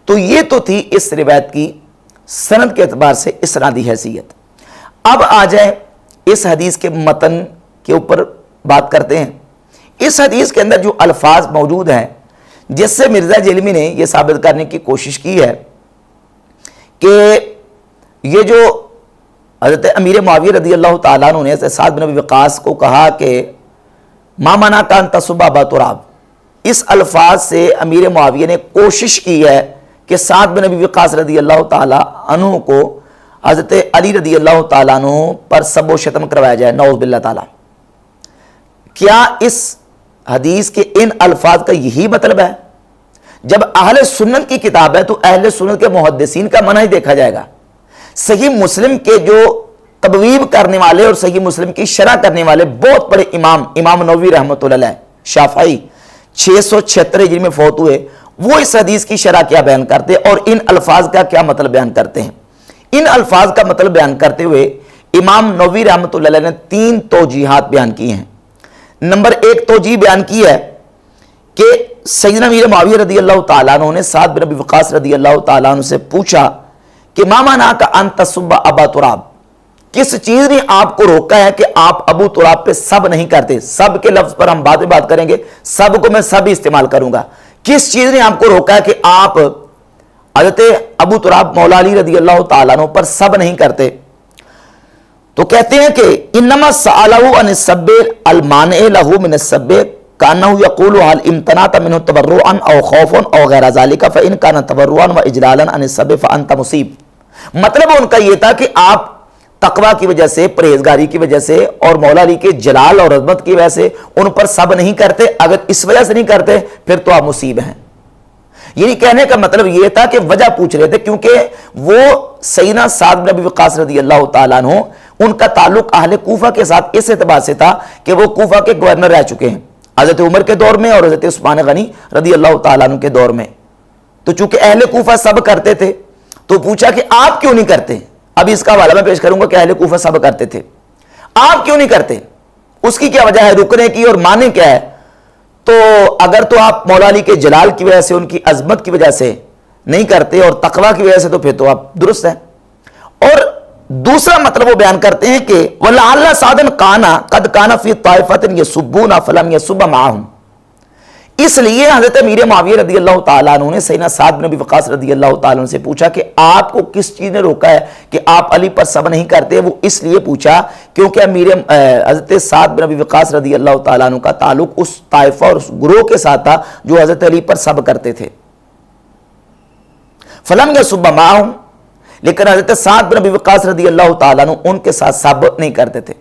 تو یہ تو تھی اس روایت کی سند کے اعتبار سے اسنادی حیثیت۔ اب آ جائیں اس حدیث کے متن کے اوپر بات کرتے ہیں۔ اس حدیث کے اندر جو الفاظ موجود ہیں جس سے مرزا جیلمی نے یہ ثابت کرنے کی کوشش کی ہے کہ یہ جو حضرت امیر معاویہ رضی اللہ تعالیٰ عنہ نے سعد بن ابی وقاص کو کہا کہ ما منعک ان تصب ابا تراب، اس الفاظ سے امیر معاویہ نے کوشش کی ہے کہ سعد بن ابی وقاص رضی اللہ تعالیٰ عنہ کو حضرت علی رضی اللہ تعالیٰ عنہ پر سب و شتم کروایا جائے، نعوذ باللہ تعالیٰ۔ کیا اس حدیث کے ان الفاظ کا یہی مطلب ہے؟ جب اہل سنت کی کتاب ہے تو اہل سنت کے محدثین کا منہج دیکھا جائے گا۔ صحیح مسلم کے جو تبویب کرنے والے اور صحیح مسلم کی شرح کرنے والے بہت بڑے امام نووی رحمۃ اللہ علیہ شافعی 676 ہجری میں فوت ہوئے، وہ اس حدیث کی شرح کیا بیان کرتے اور ان الفاظ کا کیا مطلب بیان کرتے ہیں۔ ان الفاظ کا مطلب بیان کرتے ہوئے امام نووی رحمۃ اللہ علیہ نے 3 توجیحات بیان کی ہیں۔ نمبر 1 توجیح بیان کی ہے کہ سیدنا امیر معاویہ رضی اللہ تعالیٰ عنہ نے سعد بن ابی وقاص رضی اللہ تعالیٰ عنہ سے پوچھا کہ ما منعک ان تصب ابا تراب، کس چیز نے آپ کو روکا ہے کہ آپ ابو تراب پہ سب نہیں کرتے؟ سب کے لفظ پر ہم بعد میں بات کریں گے، سب کو میں سب ہی استعمال کروں گا۔ کس چیز نے آپ کو روکا ہے کہ آپ حضرت ابو تراب مولا علی رضی اللہ تعالیٰ عنہ پر سب نہیں کرتے؟ تو کہتے ہیں کہ انما سألہ عن السب المانع له من السب کانہ یقول هل امتنعت منه تبرعا او خوفا او غیر ذلك فان كان تبرعا واجلالا عن السب فانت مصیب۔ مطلب ان کا یہ تھا کہ آپ تقوی کی وجہ سے، پرہیزگاری کی وجہ سے اور مولا علی کے جلال اور عظمت کی وجہ سے ان پر سب نہیں کرتے، اگر اس وجہ سے نہیں کرتے پھر تو آپ مصیب ہیں۔ یعنی کہنے کا مطلب یہ تھا کہ وجہ پوچھ رہے تھے کیونکہ وہ سیدنا سعد بن ابی وقاص رضی اللہ تعالیٰ عنہ ان کا تعلق اہل کوفہ کے ساتھ اس اعتبار سے تھا کہ وہ کوفہ کے گورنر رہ چکے ہیں حضرت عمر کے دور میں اور حضرت عثمان غنی رضی اللہ تعالیٰ عنہ کے دور میں۔ تو چونکہ اہل کوفہ سب کرتے تھے تو پوچھا کہ آپ کیوں نہیں کرتے؟ ابھی اس کا حوالہ میں پیش کروں گا کہ اہل کوفہ سب کرتے تھے، آپ کیوں نہیں کرتے؟ اس کی کیا وجہ ہے، رکنے کی اور معنی کیا ہے؟ تو اگر تو آپ مولا علی کے جلال کی وجہ سے، ان کی عظمت کی وجہ سے نہیں کرتے اور تقوی کی وجہ سے تو پھر تو آپ درست ہیں۔ اور دوسرا مطلب وہ بیان کرتے ہیں کہ وَلَعَلَّ سَعْدًا كَانَ قَدْ كَانَ فِي طَائِفَةٍ يَسُبُّونَ فَلَمْ يَسُبَّ مَعَهُمْ، اس لیے حضرت امیر معاویہ رضی اللہ تعالیٰ عنہ نے سیدنا سعد بن ابی وقاص رضی اللہ تعالیٰ عنہ سے پوچھا کہ آپ کو کس چیز نے روکا ہے کہ آپ علی پر سب نہیں کرتے؟ وہ اس لیے پوچھا کیونکہ حضرت سعد بن ابی وقاص رضی اللہ تعالیٰ عنہ کا تعلق اس طائفہ اور اس گروہ کے ساتھ تھا جو حضرت علی پر سب کرتے تھے۔ فلم یسب معہم، لیکن حضرت سعد بن ابی وقاص رضی اللہ تعالیٰ عنہ ان کے ساتھ سب نہیں کرتے تھے۔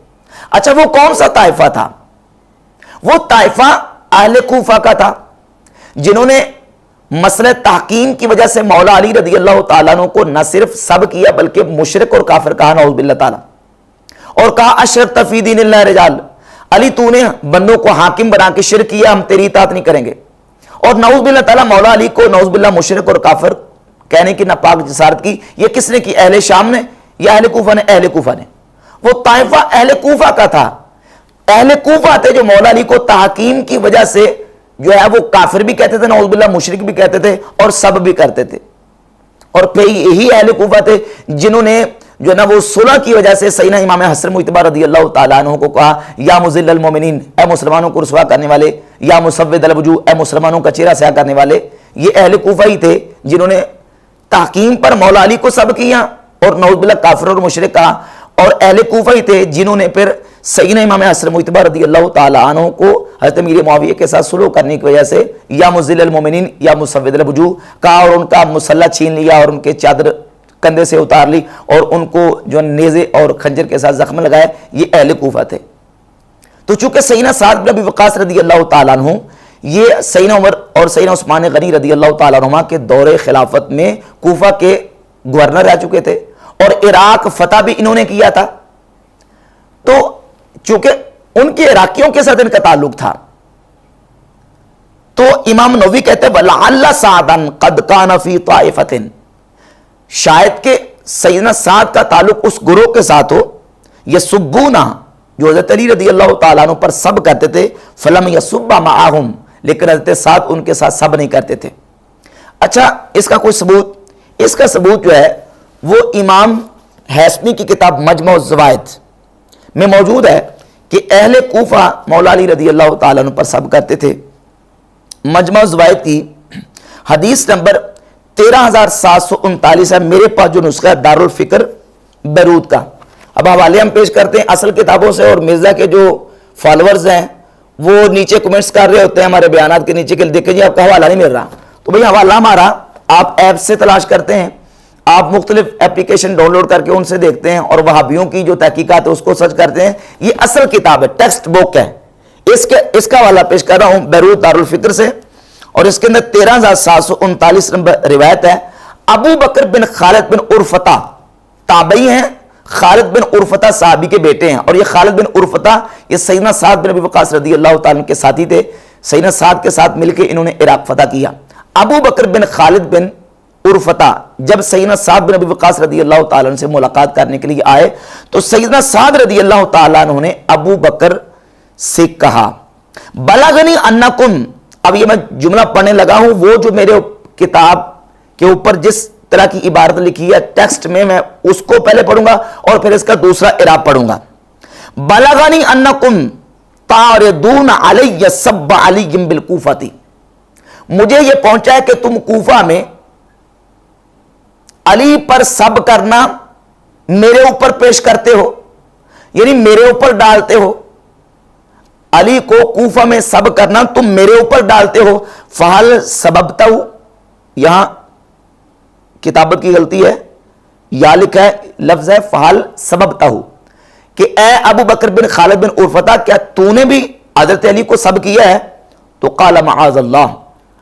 اچھا وہ کون سا طائفہ تھا؟ وہ طائفہ اہل کوفہ کا تھا جنہوں نے مسئلہ تحکیم کی وجہ سے مولا علی رضی اللہ تعالیٰ عنہ کو نہ صرف سب کیا بلکہ مشرک اور کافر کہا، نعوذ باللہ تعالیٰ، اور کہا اشرکت فی دین اللہ رجال، علی تو نے بندوں کو حاکم بنا کے شرک کیا، ہم تیری اطاعت نہیں کریں گے۔ اور نعوذ باللہ تعالیٰ مولا علی کو نعوذ باللہ مشرک اور کافر کہنے کی ناپاک جسارت کی، یہ کس نے کی؟ اہل شام نے یا اہل کوفہ نے؟ اہل کوفہ نے۔ وہ طائفہ اہل کوفہ کا تھا، اہل کوفہ تھے جو مولا علی کو تحکیم کی وجہ سے جو ہے وہ کافر بھی کہتے تھے، نعوذ باللہ مشرک بھی کہتے تھے اور سب بھی کرتے تھے۔ اور پھر یہی اہل کوفہ تھے جنہوں نے جو ہے نا وہ صلح کی وجہ سے سیدنا امام حسن مجتبی رضی اللہ تعالیٰ عنہ کو کہا یا مذل المومنین، اے مسلمانوں کو رسوا کرنے والے، یا مسود الوجوہ، اے مسلمانوں کا چہرہ سیاہ کرنے والے۔ یہ اہل کوفہ ہی تھے جنہوں نے تحکیم پر مولا علی کو سب کیا اور نعوذ باللہ کافر اور مشرک کہا، اور اہل کوفہ ہی تھے جنہوں نے پھر سیدنا امام حسن مجتبی رضی اللہ تعالیٰ عنہ کو حضرت امیر معاویہ کے ساتھ صلح کرنے کی وجہ سے یا مذل المومنین یا مسود الوجوہ کہا اور ان کا مسلح چھین لیا اور ان کے چادر کندھے سے اتار لی اور ان کو جو نیزے اور خنجر کے ساتھ زخم لگائے۔ یہ اہل کوفہ تھے۔ تو چونکہ سیدنا سعد بن ابی وقاص رضی اللہ تعالیٰ عنہ یہ سیدنا عمر اور سیدنا عثمان غنی رضی اللہ تعالیٰ عنہ کے دور خلافت میں کوفہ کے گورنر رہ چکے تھے اور عراق فتح بھی انہوں نے کیا تھا، تو چونکہ ان کے عراقیوں کے ساتھ ان کا تعلق تھا تو امام نووی کہتے ہیں وَلَعَلَّ سَعْدًا قَدْ كَانَ فِي طَائِفَةٍ، شاید کہ سیدنا سعد کا تعلق اس گروہ کے ساتھ ہو یسبونہ جو حضرت علی رضی اللہ تعالیٰ عنہ پر سب کرتے تھے، فلم یسب معہم، لیکن حضرت سعد ان کے ساتھ سب نہیں کرتے تھے۔ اچھا اس کا کوئی ثبوت؟ اس کا ثبوت جو ہے وہ امام ہیثمی کی کتاب مجمع الزوائد میں موجود ہے کہ اہل کوفہ مولا علی رضی اللہ تعالیٰ عنہ پر سب کرتے تھے۔ مجمع الزوائد کی حدیث نمبر 13739 ہے، میرے پاس جو نسخہ ہے دارالفکر بیروت کا۔ اب حوالے ہم پیش کرتے ہیں اصل کتابوں سے، اور مرزا کے جو فالورز ہیں وہ نیچے کمنٹس کر رہے ہوتے ہیں ہمارے بیانات کے نیچے کہ دیکھیں جی آپ کا حوالہ نہیں مل رہا، تو بھئی حوالہ ہمارا آپ ایپ سے تلاش کرتے ہیں، آپ مختلف اپلیکیشن ڈاؤن لوڈ کر کے ان سے دیکھتے ہیں، اور وہابیوں کی جو تحقیقات ہے اس کو سرچ کرتے ہیں۔ یہ اصل کتاب ہے، ٹیکسٹ بک ہے، اس کا حوالہ پیش کر رہا ہوں بیروت دارالفکر سے، اور اس کے اندر 13739 نمبر روایت ہے۔ ابو بکر بن خالد بن عرفتہ تابعی ہیں، خالد بن عرفتہ صحابی کے بیٹے ہیں، اور یہ خالد بن عرفتہ یہ سیدنا سعد بن ابی وقاص رضی اللہ تعالیٰ کے ساتھی تھے۔ سیدنا سعد کے ساتھ مل کے انہوں نے عراق فتح کیا۔ ابو بکر بن خالد بن عرفتہ جب سیدنا سعد بن ابی وقاص رضی اللہ تعالیٰ عنہ سے ملاقات کرنے کے لیے آئے تو سیدنا سعد رضی اللہ تعالیٰ عنہ نے ابو بکر سے کہا بلغنی انکم، اب یہ میں جملہ پڑھنے لگا ہوں، وہ جو میرے کتاب کے اوپر جس طرح کی عبارت لکھی ہے ٹیکسٹ میں اس کو پہلے پڑھوں گا اور پھر اس کا دوسرا اعراب پڑھوں گا۔ بلغنی انکم تعرضون علی سب علی بالکوفہ، مجھے یہ پہنچا ہے کہ تم کوفہ میں علی پر سب کرنا میرے اوپر پیش کرتے ہو، یعنی میرے اوپر ڈالتے ہو، علی کو کوفہ میں سب کرنا تم میرے اوپر ڈالتے ہو۔ فہل سببتہ، یہاں کتابت کی غلطی ہے، یا لکھا ہے لفظ ہے فہل سببتہ، کہ اے ابو بکر بن خالد بن عرفتہ کیا تو نے بھی حضرت علی کو سب کیا ہے؟ تو قال معاذ اللہ،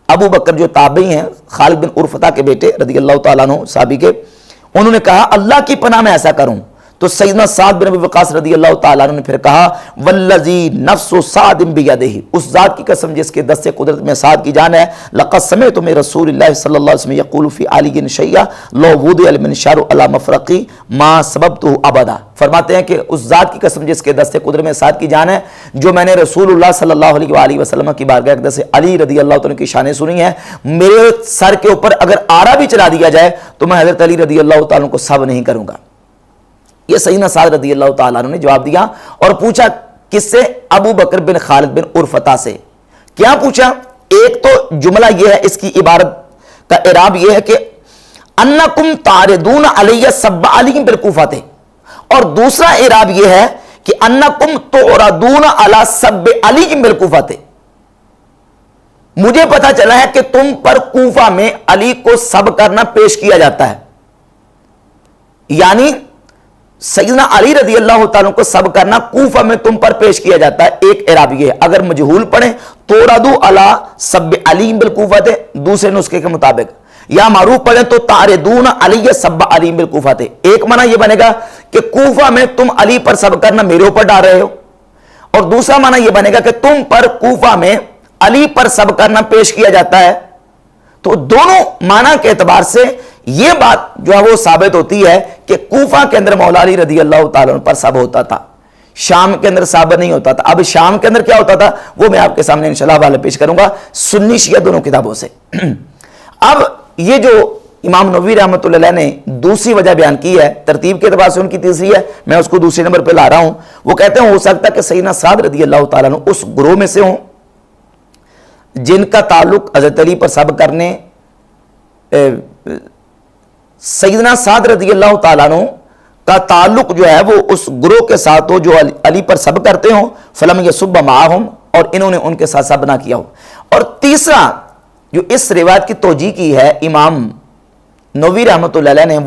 ابو بکر جو تابعی ہیں خالد بن عرفتہ کے بیٹے رضی اللہ تعالیٰ عنہ صحابی کے، انہوں نے کہا اللہ کی پناہ میں ایسا کروں۔ تو سیدنا سعد بن ابی وقاص رضی اللہ تعالیٰ عنہ نے پھر کہا والذی نفس سعد بیدہ، اس ذات کی قسم جس کے دست قدرت میں سعد کی جان ہے، لقد سمعت من رسول اللہ صلی اللہ علیہ وسلم یقول فی علی شیئا لو وضع المنشار علی مفرقی ما سببتہ ابدا، فرماتے ہیں کہ اس ذات کی قسم جس کے دست قدرت میں سعد کی جان ہے، جو میں نے رسول اللہ صلی اللہ علیہ وآلہ وسلم کی بارگاہ اقدس علی رضی اللہ تعالیٰ کی شانیں سنی ہیں، میرے سر کے اوپر اگر آرا بھی چلا دیا جائے تو میں حضرت علی رضی اللہ تعالیٰ کو سب نہیں کروں گا۔ یہ سیدنا سعد رضی اللہ تعالیٰ عنہ نے جواب دیا، اور پوچھا کس سے؟ ابو بکر بن خالد بن عرفتہ سے۔ کیا پوچھا؟ ایک تو جملہ یہ ہے، اس کی عبارت کا اعراب یہ ہے کہ انکم تعرضون علی سب علی بالکوفہ، اور دوسرا اعراب یہ ہے کہ انکم تعرضون علی سب علی بالکوفہ۔ مجھے پتا چلا ہے کہ تم پر کوفہ میں علی کو سب کرنا پیش کیا جاتا ہے، یعنی سیدنا علی رضی اللہ تعالیٰ کو سب کرنا کوفہ میں تم پر پیش کیا جاتا ہے۔ ایک اعراب یہ ہے، اگر مجہول پڑھیں تورادو علی سب علی بالکوفہ، دوسرے نسخے کے مطابق، یا معروف پڑھیں تو تعرضون علی سب علی بالکوفہ۔ ایک معنی یہ بنے گا کہ کوفہ میں تم علی پر سب کرنا میرے اوپر ڈال رہے ہو، اور دوسرا معنی یہ بنے گا کہ تم پر کوفہ میں علی پر سب کرنا پیش کیا جاتا ہے۔ تو دونوں معنی کے اعتبار سے یہ بات جو ہے وہ ثابت ہوتی ہے کہ کوفہ کے اندر مولا علی رضی اللہ تعالیٰ پر سب ہوتا تھا، شام کے اندر سب نہیں ہوتا تھا۔ اب شام کے اندر کیا ہوتا تھا وہ میں آپ کے سامنے انشاءاللہ حوالہ پیش کروں گا سنی شیعہ دونوں کتابوں سے۔ اب یہ جو امام نووی رحمۃ اللہ علیہ نے دوسری وجہ بیان کی ہے، ترتیب کے اعتبار سے ان کی تیسری ہے، میں اس کو دوسرے نمبر پہ لا رہا ہوں۔ وہ کہتے ہیں ہو سکتا ہے کہ سیدنا سعد رضی اللہ تعالیٰ عنہ اس گروہ میں سے ہوں جن کا تعلق حضرت علی پر سب کرنے، سیدنا سعد رضی اللہ تعالیٰ عنہ کا تعلق جو ہے وہ اس گروہ کے ساتھ ہو جو علی پر سب کرتے ہوں، فلم یسب معاہم، اور انہوں نے ان کے ساتھ سب نہ کیا ہو۔ اور تیسرا جو اس روایت کی توجیہ کی ہے امام نووی رحمۃ اللہ علیہ نے، وہ